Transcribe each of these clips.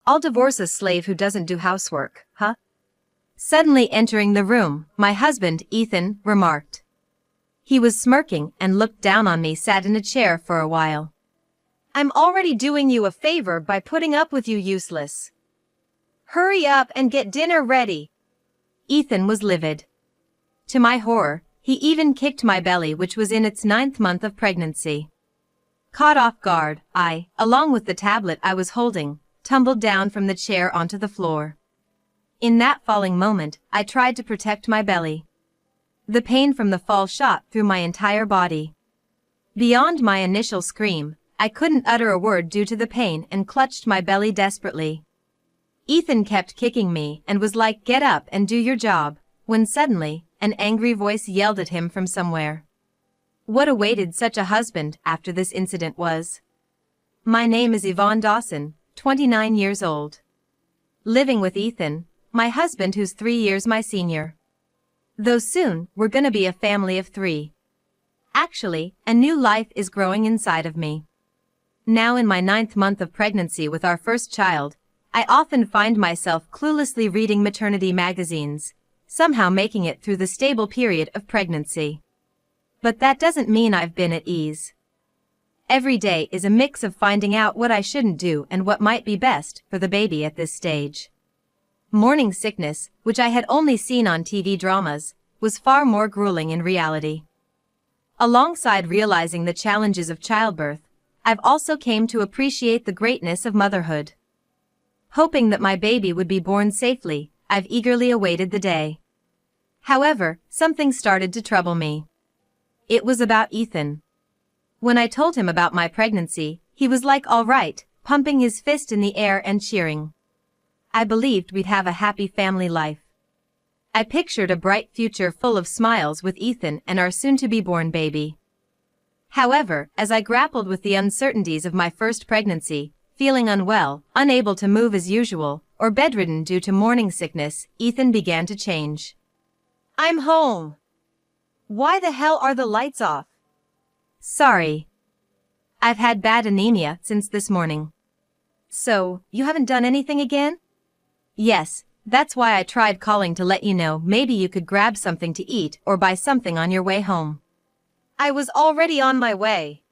I'll divorce a slave who doesn't do housework, huh? Suddenly entering the room, my husband, Ethan, remarked. He was smirking and looked down on me, sat in a chair for a while. I'm already doing you a favor by putting up with you, useless. Hurry up and get dinner ready. Ethan was livid. To my horror, he even kicked my belly, which was in its 9th month of pregnancy. Caught off guard, I, along with the tablet I was holding, tumbled down from the chair onto the floor. In that falling moment, I tried to protect my belly. The pain from the fall shot through my entire body. Beyond my initial scream, I couldn't utter a word due to the pain and clutched my belly desperately. Ethan kept kicking me and was like, "Get up and do your job," when suddenly, an angry voice yelled at him from somewhere. What awaited such a husband after this incident was? My name is Yvonne Dawson, 29 years old. Living with Ethan, my husband who's 3 years my senior. Though soon, we're gonna be a family of 3. Actually, a new life is growing inside of me. Now in my 9th month of pregnancy with our first child, I often find myself cluelessly reading maternity magazines, somehow making it through the stable period of pregnancy. But that doesn't mean I've been at ease. Every day is a mix of finding out what I shouldn't do and what might be best for the baby at this stage. Morning sickness, which I had only seen on TV dramas, was far more grueling in reality. Alongside realizing the challenges of childbirth, I've also came to appreciate the greatness of motherhood. Hoping that my baby would be born safely, I've eagerly awaited the day. However, something started to trouble me. It was about Ethan. When I told him about my pregnancy, he was like, "All right," pumping his fist in the air and cheering. I believed we'd have a happy family life. I pictured a bright future full of smiles with Ethan and our soon-to-be-born baby. However, as I grappled with the uncertainties of my first pregnancy, feeling unwell, unable to move as usual, or bedridden due to morning sickness, Ethan began to change. "I'm home. Why the hell are the lights off?" "Sorry. I've had bad anemia since this morning." "So, you haven't done anything again?" "Yes, that's why I tried calling to let you know maybe you could grab something to eat or buy something on your way home." "I was already on my way.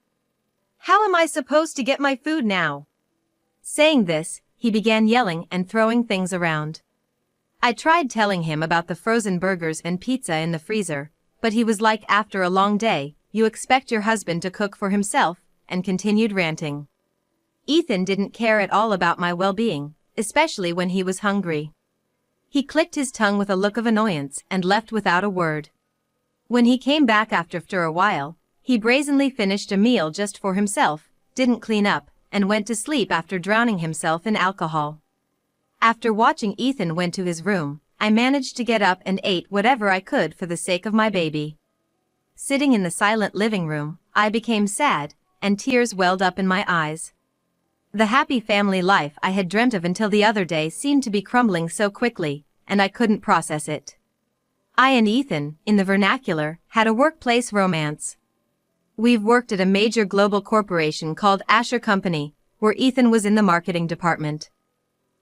How am I supposed to get my food now?" Saying this, he began yelling and throwing things around. I tried telling him about the frozen burgers and pizza in the freezer, but he was like, "After a long day, you expect your husband to cook for himself," and continued ranting. Ethan didn't care at all about my well-being, especially when he was hungry. He clicked his tongue with a look of annoyance and left without a word. When he came back after a while, he brazenly finished a meal just for himself, didn't clean up, and went to sleep after drowning himself in alcohol. After watching Ethan went to his room, I managed to get up and ate whatever I could for the sake of my baby. Sitting in the silent living room, I became sad, and tears welled up in my eyes. The happy family life I had dreamt of until the other day seemed to be crumbling so quickly, and I couldn't process it. I and Ethan, in the vernacular, had a workplace romance. We've worked at a major global corporation called Asher Company, where Ethan was in the marketing department.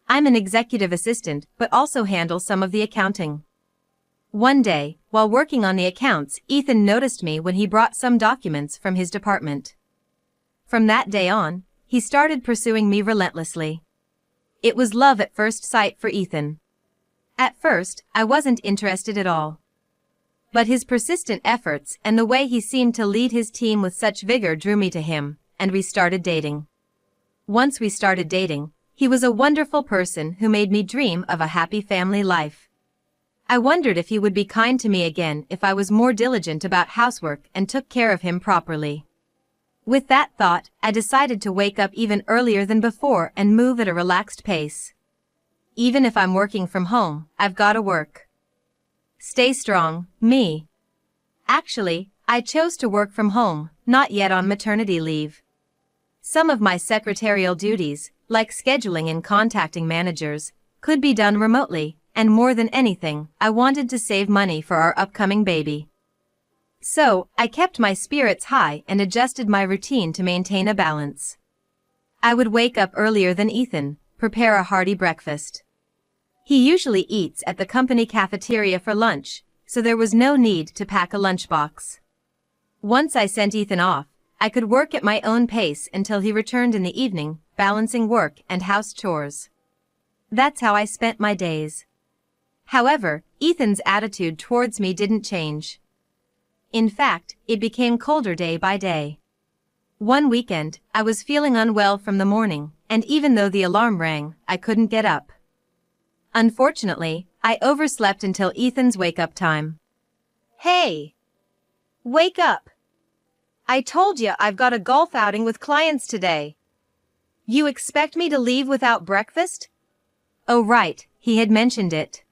I'm an executive assistant but also handle some of the accounting. One day, while working on the accounts, Ethan noticed me when he brought some documents from his department. From that day on, he started pursuing me relentlessly. It was love at first sight for Ethan. At first, I wasn't interested at all. But his persistent efforts and the way he seemed to lead his team with such vigor drew me to him, and we started dating. Once we started dating, he was a wonderful person who made me dream of a happy family life. I wondered if he would be kind to me again if I was more diligent about housework and took care of him properly. With that thought, I decided to wake up even earlier than before and move at a relaxed pace. Even if I'm working from home, I've gotta work. Stay strong, me. Actually, I chose to work from home, not yet on maternity leave. Some of my secretarial duties, like scheduling and contacting managers, could be done remotely, and more than anything, I wanted to save money for our upcoming baby. So, I kept my spirits high and adjusted my routine to maintain a balance. I would wake up earlier than Ethan, prepare a hearty breakfast. He usually eats at the company cafeteria for lunch, so there was no need to pack a lunchbox. Once I sent Ethan off, I could work at my own pace until he returned in the evening, balancing work and house chores. That's how I spent my days. However, Ethan's attitude towards me didn't change. In fact, it became colder day by day. One weekend, I was feeling unwell from the morning, and even though the alarm rang, I couldn't get up. Unfortunately, I overslept until Ethan's wake-up time. "Hey! Wake up! I told you I've got a golf outing with clients today. You expect me to leave without breakfast?" Oh right, he had mentioned it.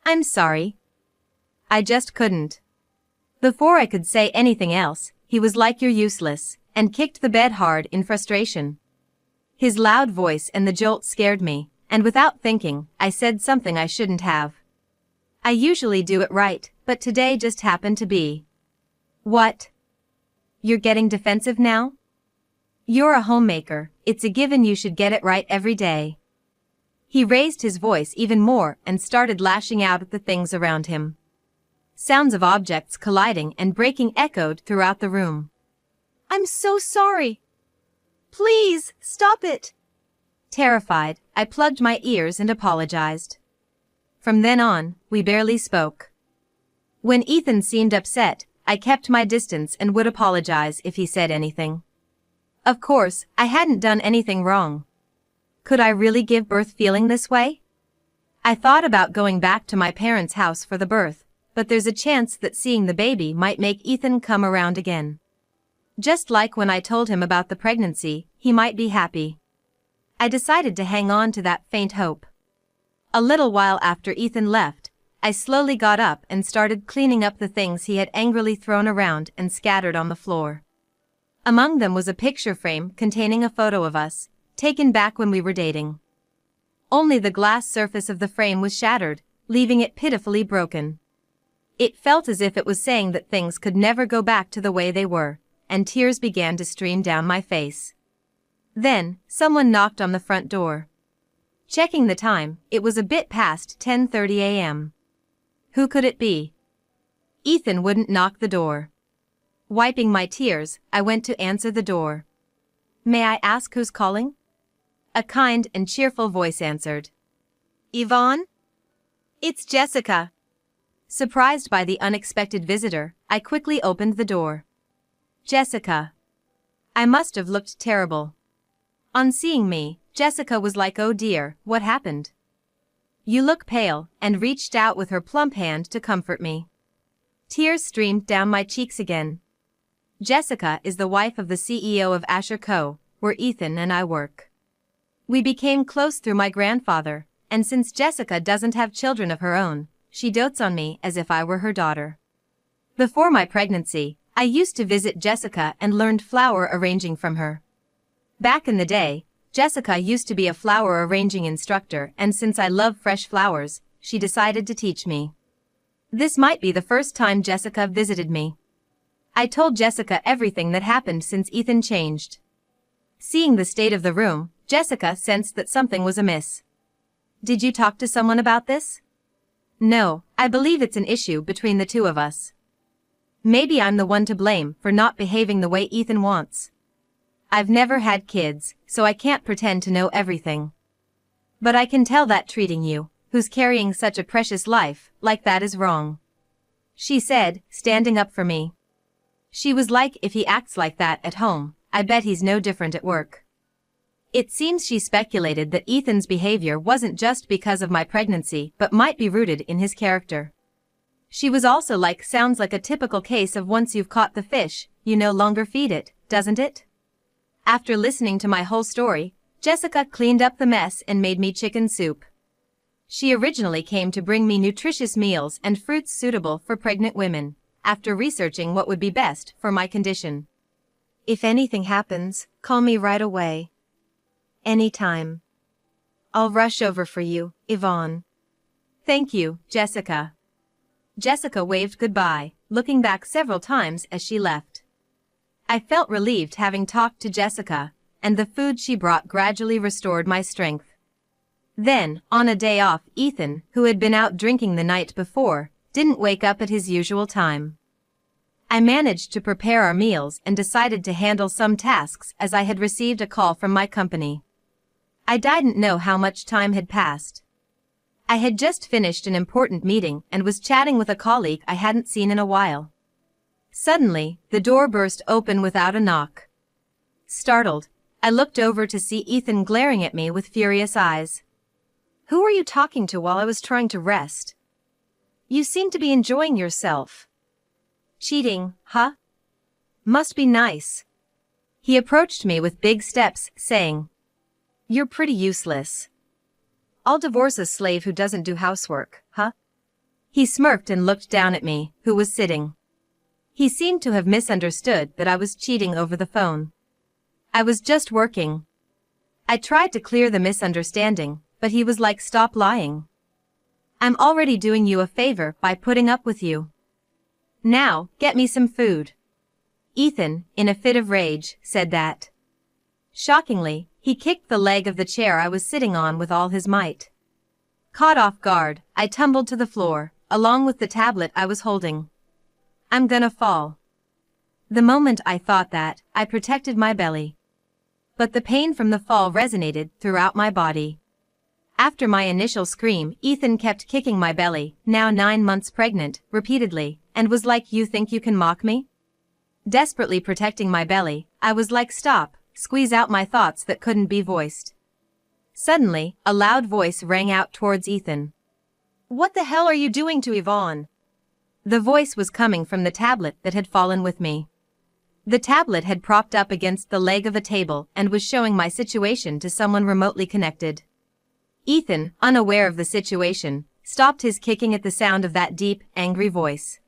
"I'm sorry. I just couldn't." Before I could say anything else, he was like, "You're useless," and kicked the bed hard in frustration. His loud voice and the jolt scared me, and without thinking, I said something I shouldn't have. I usually do it right, but today just happened to be. "What? You're getting defensive now? You're a homemaker, it's a given you should get it right every day." He raised his voice even more and started lashing out at the things around him. Sounds of objects colliding and breaking echoed throughout the room. "I'm so sorry. Please, stop it." Terrified, I plugged my ears and apologized. From then on, we barely spoke. When Ethan seemed upset, I kept my distance and would apologize if he said anything. Of course, I hadn't done anything wrong. Could I really give birth feeling this way? I thought about going back to my parents' house for the birth, but there's a chance that seeing the baby might make Ethan come around again. Just like when I told him about the pregnancy, he might be happy. I decided to hang on to that faint hope. A little while after Ethan left, I slowly got up and started cleaning up the things he had angrily thrown around and scattered on the floor. Among them was a picture frame containing a photo of us, taken back when we were dating. Only the glass surface of the frame was shattered, leaving it pitifully broken. It felt as if it was saying that things could never go back to the way they were, and tears began to stream down my face. Then, someone knocked on the front door. Checking the time, it was a bit past 10:30 a.m. Who could it be? Ethan wouldn't knock the door. Wiping my tears, I went to answer the door. "May I ask who's calling?" A kind and cheerful voice answered. "Yvonne? It's Jessica." Surprised by the unexpected visitor, I quickly opened the door. "Jessica." I must have looked terrible. On seeing me, Jessica was like, "Oh dear, what happened?" "You look pale," and reached out with her plump hand to comfort me. Tears streamed down my cheeks again. Jessica is the wife of the CEO of Asher Co., where Ethan and I work. We became close through my grandfather, and since Jessica doesn't have children of her own, she dotes on me as if I were her daughter. Before my pregnancy, I used to visit Jessica and learned flower arranging from her. Back in the day, Jessica used to be a flower arranging instructor, and since I love fresh flowers, she decided to teach me. This might be the first time Jessica visited me. I told Jessica everything that happened since Ethan changed. Seeing the state of the room, Jessica sensed that something was amiss. "Did you talk to someone about this?" "No, I believe it's an issue between the two of us. Maybe I'm the one to blame for not behaving the way Ethan wants. I've never had kids, so I can't pretend to know everything. But I can tell that treating you, who's carrying such a precious life, like that is wrong," she said, standing up for me. She was like, "If he acts like that at home, I bet he's no different at work." It seems she speculated that Ethan's behavior wasn't just because of my pregnancy but might be rooted in his character. She was also like, "Sounds like a typical case of once you've caught the fish, you no longer feed it, doesn't it?" After listening to my whole story, Jessica cleaned up the mess and made me chicken soup. She originally came to bring me nutritious meals and fruits suitable for pregnant women, after researching what would be best for my condition. "If anything happens, call me right away. Anytime. I'll rush over for you, Yvonne." "Thank you, Jessica." Jessica waved goodbye, looking back several times as she left. I felt relieved having talked to Jessica, and the food she brought gradually restored my strength. Then, on a day off, Ethan, who had been out drinking the night before, didn't wake up at his usual time. I managed to prepare our meals and decided to handle some tasks as I had received a call from my company. I didn't know how much time had passed. I had just finished an important meeting and was chatting with a colleague I hadn't seen in a while. Suddenly, the door burst open without a knock. Startled, I looked over to see Ethan glaring at me with furious eyes. "Who were you talking to while I was trying to rest? You seem to be enjoying yourself." "Cheating, huh? Must be nice." He approached me with big steps, saying, "You're pretty useless. I'll divorce a slave who doesn't do housework, huh?" He smirked and looked down at me, who was sitting. He seemed to have misunderstood that I was cheating over the phone. I was just working. I tried to clear the misunderstanding, but he was like, "Stop lying. I'm already doing you a favor by putting up with you. Now, get me some food." Ethan, in a fit of rage, said that. Shockingly, he kicked the leg of the chair I was sitting on with all his might. Caught off guard, I tumbled to the floor, along with the tablet I was holding. "I'm gonna fall." The moment I thought that, I protected my belly. But the pain from the fall resonated throughout my body. After my initial scream, Ethan kept kicking my belly, now 9 months pregnant, repeatedly, and was like, "You think you can mock me?" Desperately protecting my belly, I was like, "Stop," squeeze out my thoughts that couldn't be voiced. Suddenly, a loud voice rang out towards Ethan. "What the hell are you doing to Yvonne?" The voice was coming from the tablet that had fallen with me. The tablet had propped up against the leg of a table and was showing my situation to someone remotely connected. Ethan, unaware of the situation, stopped his kicking at the sound of that deep, angry voice.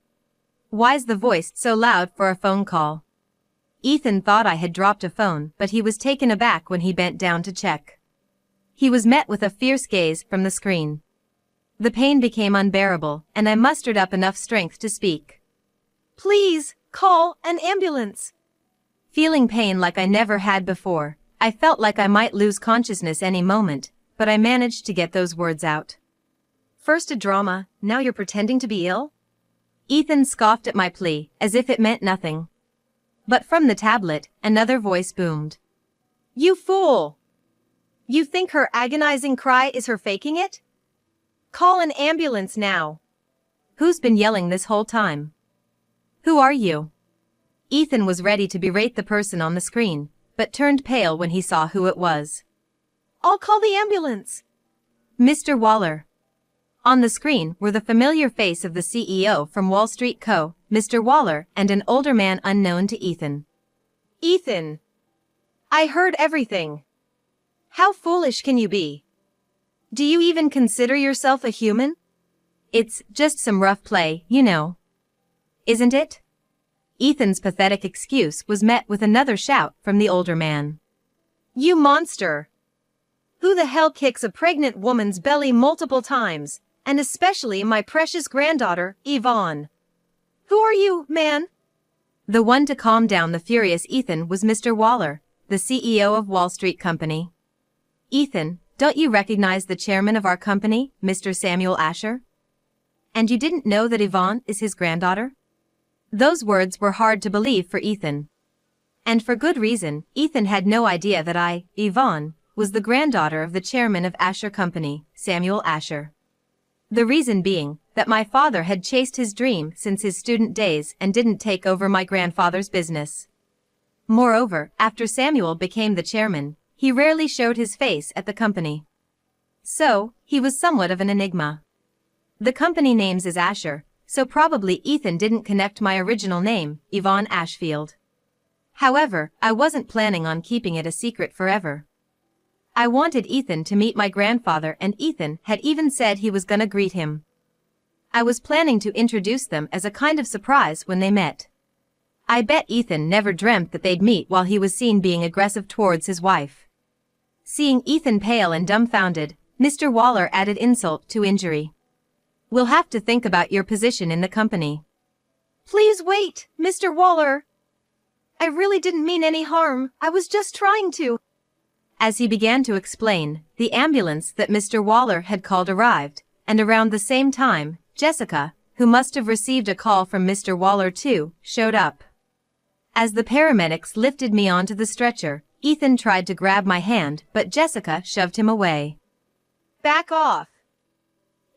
Why's the voice so loud for a phone call? Ethan thought I had dropped a phone, but he was taken aback when he bent down to check. He was met with a fierce gaze from the screen. The pain became unbearable, and I mustered up enough strength to speak. "Please, call an ambulance." Feeling pain like I never had before, I felt like I might lose consciousness any moment, but I managed to get those words out. "First a drama, now you're pretending to be ill?" Ethan scoffed at my plea, as if it meant nothing. But from the tablet, another voice boomed. "You fool! You think her agonizing cry is her faking it? Call an ambulance now." "Who's been yelling this whole time? Who are you?" Ethan was ready to berate the person on the screen, but turned pale when he saw who it was. "I'll call the ambulance." "Mr. Waller." On the screen were the familiar face of the CEO from Wall Street Co., Mr. Waller, and an older man unknown to Ethan. "Ethan, I heard everything. How foolish can you be? Do you even consider yourself a human? It's just some rough play, you know. Isn't it?" Ethan's pathetic excuse was met with another shout from the older man. "You monster! Who the hell kicks a pregnant woman's belly multiple times, and especially my precious granddaughter, Yvonne? Who are you, man?" The one to calm down the furious Ethan was Mr. Waller, the CEO of Wall Street Company. "Ethan, don't you recognize the chairman of our company, Mr. Samuel Asher? And you didn't know that Yvonne is his granddaughter?" Those words were hard to believe for Ethan. And for good reason. Ethan had no idea that Yvonne, was the granddaughter of the chairman of Asher Company, Samuel Asher. The reason being, that my father had chased his dream since his student days and didn't take over my grandfather's business. Moreover, after Samuel became the chairman, he rarely showed his face at the company. So, he was somewhat of an enigma. The company names is Asher, so probably Ethan didn't connect my original name, Yvonne Ashfield. However, I wasn't planning on keeping it a secret forever. I wanted Ethan to meet my grandfather, and Ethan had even said he was gonna greet him. I was planning to introduce them as a kind of surprise when they met. I bet Ethan never dreamt that they'd meet while he was seen being aggressive towards his wife. Seeing Ethan pale and dumbfounded, Mr. Waller added insult to injury. "We'll have to think about your position in the company." "Please wait, Mr. Waller. I really didn't mean any harm, I was just trying to." As he began to explain, the ambulance that Mr. Waller had called arrived, and around the same time, Jessica, who must have received a call from Mr. Waller too, showed up. As the paramedics lifted me onto the stretcher, Ethan tried to grab my hand, but Jessica shoved him away. "Back off.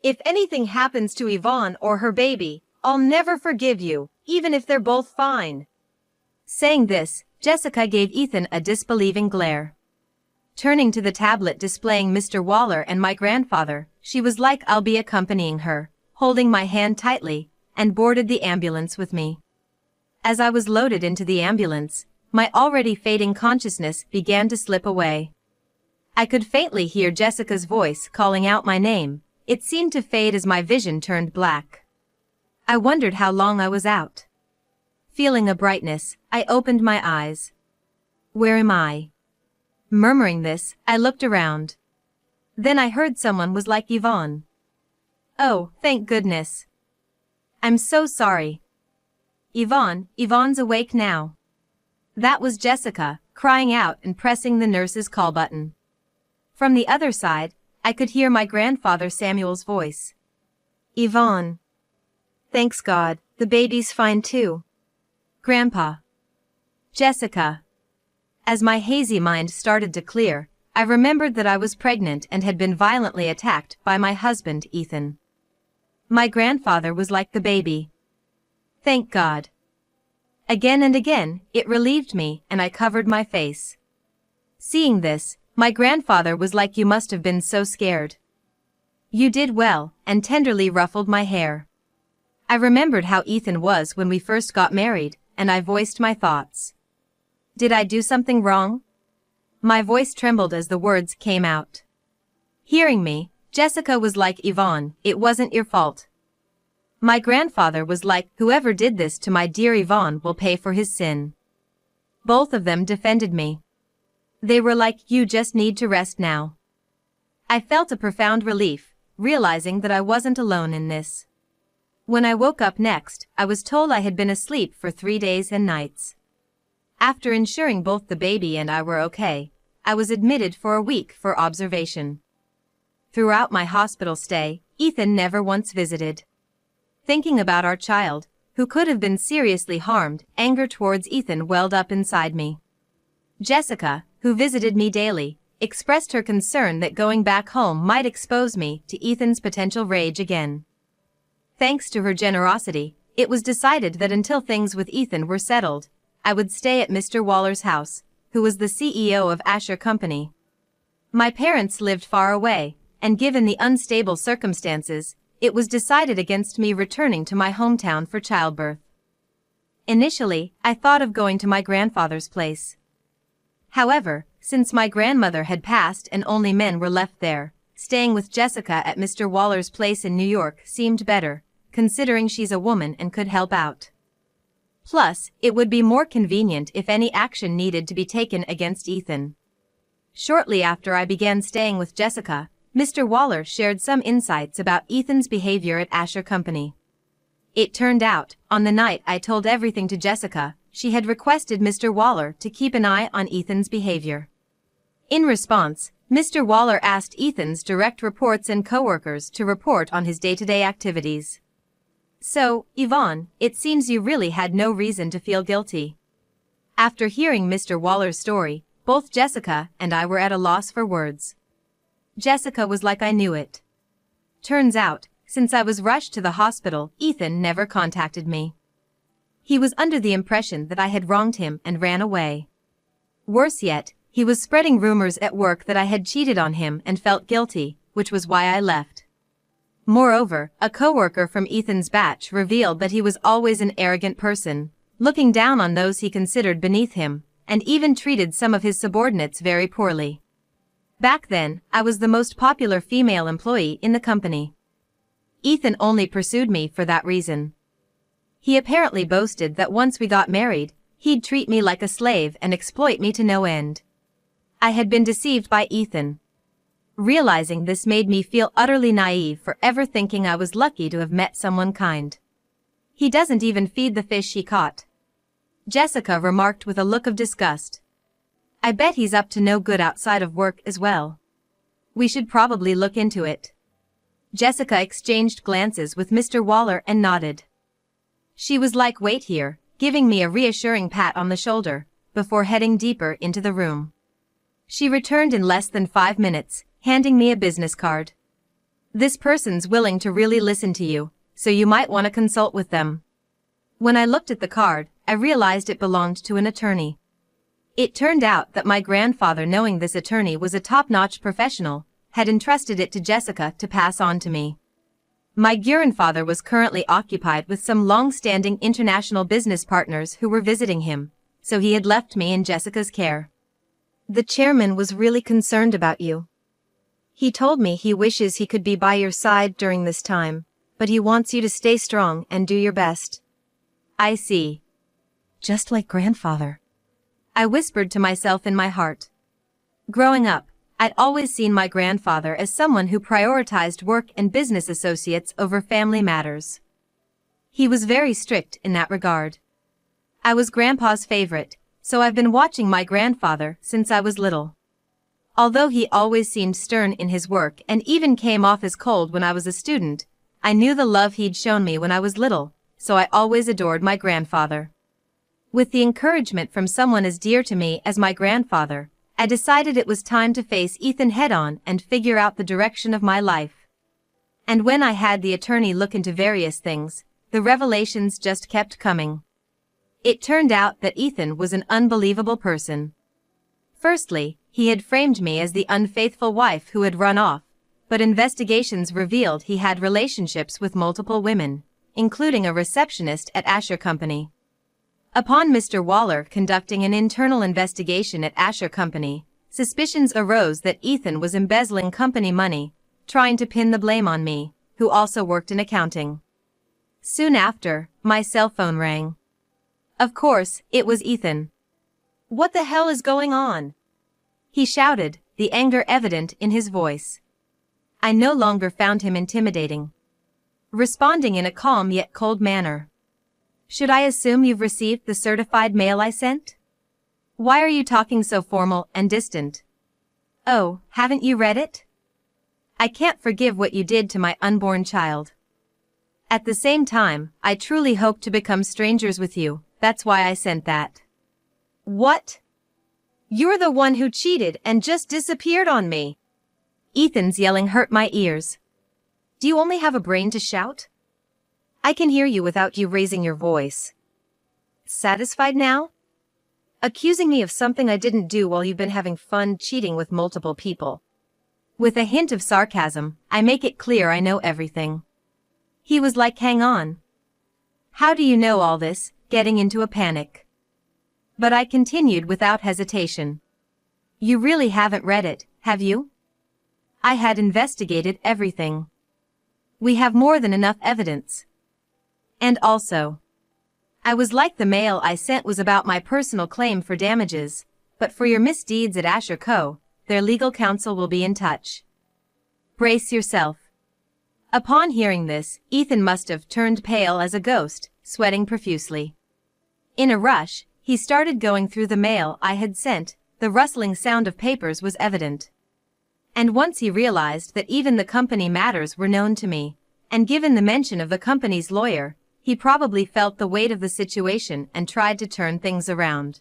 If anything happens to Yvonne or her baby, I'll never forgive you, even if they're both fine." Saying this, Jessica gave Ethan a disbelieving glare. Turning to the tablet displaying Mr. Waller and my grandfather, she was like I'll be accompanying her, holding my hand tightly, and boarded the ambulance with me. As I was loaded into the ambulance, my already fading consciousness began to slip away. I could faintly hear Jessica's voice calling out my name. It seemed to fade as my vision turned black. I wondered how long I was out. Feeling a brightness, I opened my eyes. "Where am I?" Murmuring this, I looked around. Then I heard someone was like Yvonne. "Oh, thank goodness. I'm so sorry. Yvonne's awake now." That was Jessica, crying out and pressing the nurse's call button. From the other side, I could hear my grandfather Samuel's voice. "Yvonne. Thanks God, the baby's fine too. Grandpa." Jessica. As my hazy mind started to clear, I remembered that I was pregnant and had been violently attacked by my husband, Ethan. My grandfather was like the baby. Thank God. Again and again, it relieved me, and I covered my face. Seeing this, my grandfather was like, "You must have been so scared." "You did well," and tenderly ruffled my hair. I remembered how Ethan was when we first got married, and I voiced my thoughts. Did I do something wrong? My voice trembled as the words came out. Hearing me, Jessica was like, "Yvonne, it wasn't your fault." My grandfather was like, "Whoever did this to my dear Yvonne will pay for his sin." Both of them defended me. They were like, "You just need to rest now." I felt a profound relief, realizing that I wasn't alone in this. When I woke up next, I was told I had been asleep for 3 days and nights. After ensuring both the baby and I were okay, I was admitted for a week for observation. Throughout my hospital stay, Ethan never once visited. Thinking about our child, who could have been seriously harmed, anger towards Ethan welled up inside me. Jessica, who visited me daily, expressed her concern that going back home might expose me to Ethan's potential rage again. Thanks to her generosity, it was decided that until things with Ethan were settled, I would stay at Mr. Waller's house, who was the CEO of Asher Company. My parents lived far away, and given the unstable circumstances, it was decided against me returning to my hometown for childbirth. Initially, I thought of going to my grandfather's place. However, since my grandmother had passed and only men were left there, staying with Jessica at Mr. Waller's place in New York seemed better, considering she's a woman and could help out. Plus, it would be more convenient if any action needed to be taken against Ethan. Shortly after I began staying with Jessica, Mr. Waller shared some insights about Ethan's behavior at Asher Company. It turned out, on the night I told everything to Jessica, she had requested Mr. Waller to keep an eye on Ethan's behavior. In response, Mr. Waller asked Ethan's direct reports and coworkers to report on his day-to-day activities. "So, Yvonne, it seems you really had no reason to feel guilty." After hearing Mr. Waller's story, both Jessica and I were at a loss for words. Jessica was like, "I knew it." Turns out, since I was rushed to the hospital, Ethan never contacted me. He was under the impression that I had wronged him and ran away. Worse yet, he was spreading rumors at work that I had cheated on him and felt guilty, which was why I left. Moreover, a coworker from Ethan's batch revealed that he was always an arrogant person, looking down on those he considered beneath him, and even treated some of his subordinates very poorly. Back then, I was the most popular female employee in the company. Ethan only pursued me for that reason. He apparently boasted that once we got married, he'd treat me like a slave and exploit me to no end. I had been deceived by Ethan. Realizing this made me feel utterly naive for ever thinking I was lucky to have met someone kind. "He doesn't even feed the fish he caught," Jessica remarked with a look of disgust. I bet he's up to no good outside of work as well. We should probably look into it. Jessica exchanged glances with Mr. Waller and nodded. She was like, "Wait here," giving me a reassuring pat on the shoulder, before heading deeper into the room. She returned in less than 5 minutes, handing me a business card. "This person's willing to really listen to you, so you might want to consult with them." When I looked at the card, I realized it belonged to an attorney. It turned out that my grandfather, knowing this attorney was a top-notch professional, had entrusted it to Jessica to pass on to me. My grandfather was currently occupied with some long-standing international business partners who were visiting him, so he had left me in Jessica's care. "The chairman was really concerned about you. He told me he wishes he could be by your side during this time, but he wants you to stay strong and do your best." "I see. Just like grandfather," I whispered to myself in my heart. Growing up, I'd always seen my grandfather as someone who prioritized work and business associates over family matters. He was very strict in that regard. I was Grandpa's favorite, so I've been watching my grandfather since I was little. Although he always seemed stern in his work and even came off as cold when I was a student, I knew the love he'd shown me when I was little, so I always adored my grandfather. With the encouragement from someone as dear to me as my grandfather, I decided it was time to face Ethan head-on and figure out the direction of my life. And when I had the attorney look into various things, the revelations just kept coming. It turned out that Ethan was an unbelievable person. Firstly, he had framed me as the unfaithful wife who had run off, but investigations revealed he had relationships with multiple women, including a receptionist at Asher Company. Upon Mr. Waller conducting an internal investigation at Asher Company, suspicions arose that Ethan was embezzling company money, trying to pin the blame on me, who also worked in accounting. Soon after, my cell phone rang. Of course, it was Ethan. "What the hell is going on?" he shouted, the anger evident in his voice. I no longer found him intimidating. Responding in a calm yet cold manner. "Should I assume you've received the certified mail I sent? Why are you talking so formal and distant? Oh, haven't you read it? I can't forgive what you did to my unborn child. At the same time, I truly hope to become strangers with you, that's why I sent that." "What? You're the one who cheated and just disappeared on me." Ethan's yelling hurt my ears. "Do you only have a brain to shout? I can hear you without you raising your voice. Satisfied now? Accusing me of something I didn't do while you've been having fun cheating with multiple people." With a hint of sarcasm, I make it clear I know everything. He was like, "Hang on. How do you know all this?" getting into a panic. But I continued without hesitation. "You really haven't read it, have you? I had investigated everything. We have more than enough evidence. And also, I was like, the mail I sent was about my personal claim for damages, but for your misdeeds at Asher Co., their legal counsel will be in touch. Brace yourself." Upon hearing this, Ethan must have turned pale as a ghost, sweating profusely. In a rush, he started going through the mail I had sent. The rustling sound of papers was evident. And once he realized that even the company matters were known to me, and given the mention of the company's lawyer, he probably felt the weight of the situation and tried to turn things around.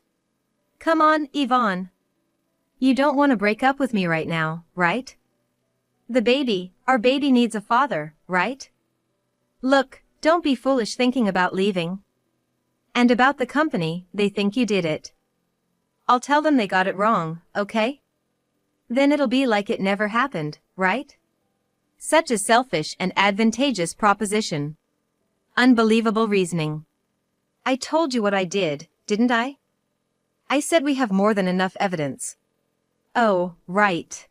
"Come on, Yvonne. You don't want to break up with me right now, right? Our baby needs a father, right? Look, don't be foolish thinking about leaving. And about the company, they think you did it. I'll tell them they got it wrong, okay? Then it'll be like it never happened, right? Such a selfish and advantageous proposition. Unbelievable reasoning. I told you what I did, didn't I? I said we have more than enough evidence." "Oh, right.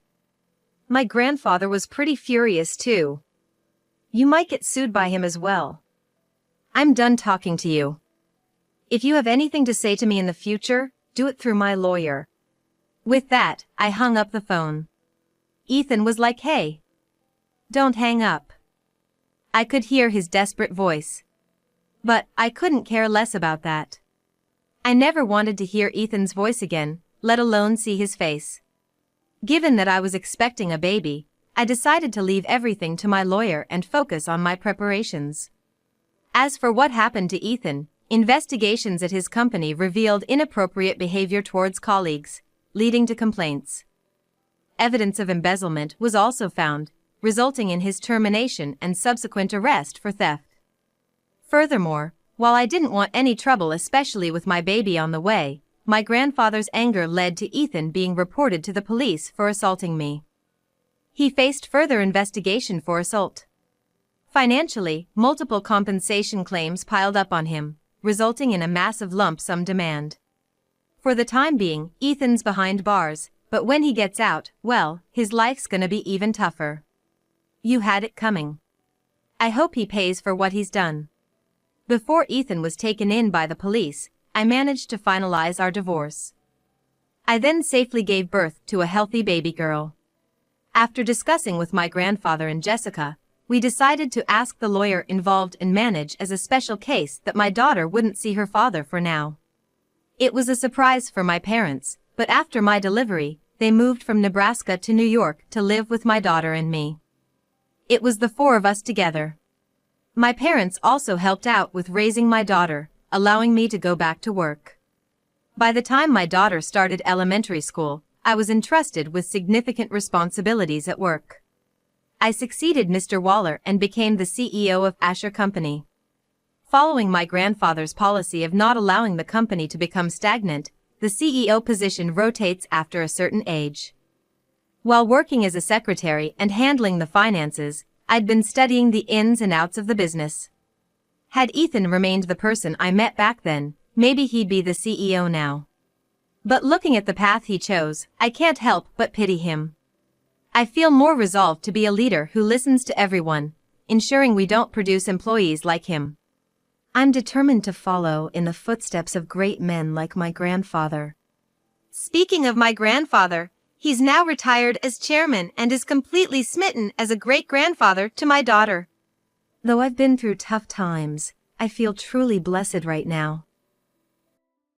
My grandfather was pretty furious too. You might get sued by him as well. I'm done talking to you. If you have anything to say to me in the future, do it through my lawyer." With that, I hung up the phone. Ethan was like, "Hey, don't hang up." I could hear his desperate voice. But I couldn't care less about that. I never wanted to hear Ethan's voice again, let alone see his face. Given that I was expecting a baby, I decided to leave everything to my lawyer and focus on my preparations. As for what happened to Ethan, investigations at his company revealed inappropriate behavior towards colleagues, leading to complaints. Evidence of embezzlement was also found, resulting in his termination and subsequent arrest for theft. Furthermore, while I didn't want any trouble, especially with my baby on the way, my grandfather's anger led to Ethan being reported to the police for assaulting me. He faced further investigation for assault. Financially, multiple compensation claims piled up on him, resulting in a massive lump sum demand. For the time being, Ethan's behind bars, but when he gets out, well, his life's gonna be even tougher. You had it coming. I hope he pays for what he's done. Before Ethan was taken in by the police, I managed to finalize our divorce. I then safely gave birth to a healthy baby girl. After discussing with my grandfather and Jessica, we decided to ask the lawyer involved in marriage as a special case that my daughter wouldn't see her father for now. It was a surprise for my parents, but after my delivery, they moved from Nebraska to New York to live with my daughter and me. It was the four of us together. My parents also helped out with raising my daughter, allowing me to go back to work. By the time my daughter started elementary school, I was entrusted with significant responsibilities at work. I succeeded Mr. Waller and became the CEO of Asher Company. Following my grandfather's policy of not allowing the company to become stagnant, the CEO position rotates after a certain age. While working as a secretary and handling the finances, I'd been studying the ins and outs of the business. Had Ethan remained the person I met back then, maybe he'd be the CEO now. But looking at the path he chose, I can't help but pity him. I feel more resolved to be a leader who listens to everyone, ensuring we don't produce employees like him. I'm determined to follow in the footsteps of great men like my grandfather. Speaking of my grandfather, he's now retired as chairman and is completely smitten as a great-grandfather to my daughter. Though I've been through tough times, I feel truly blessed right now.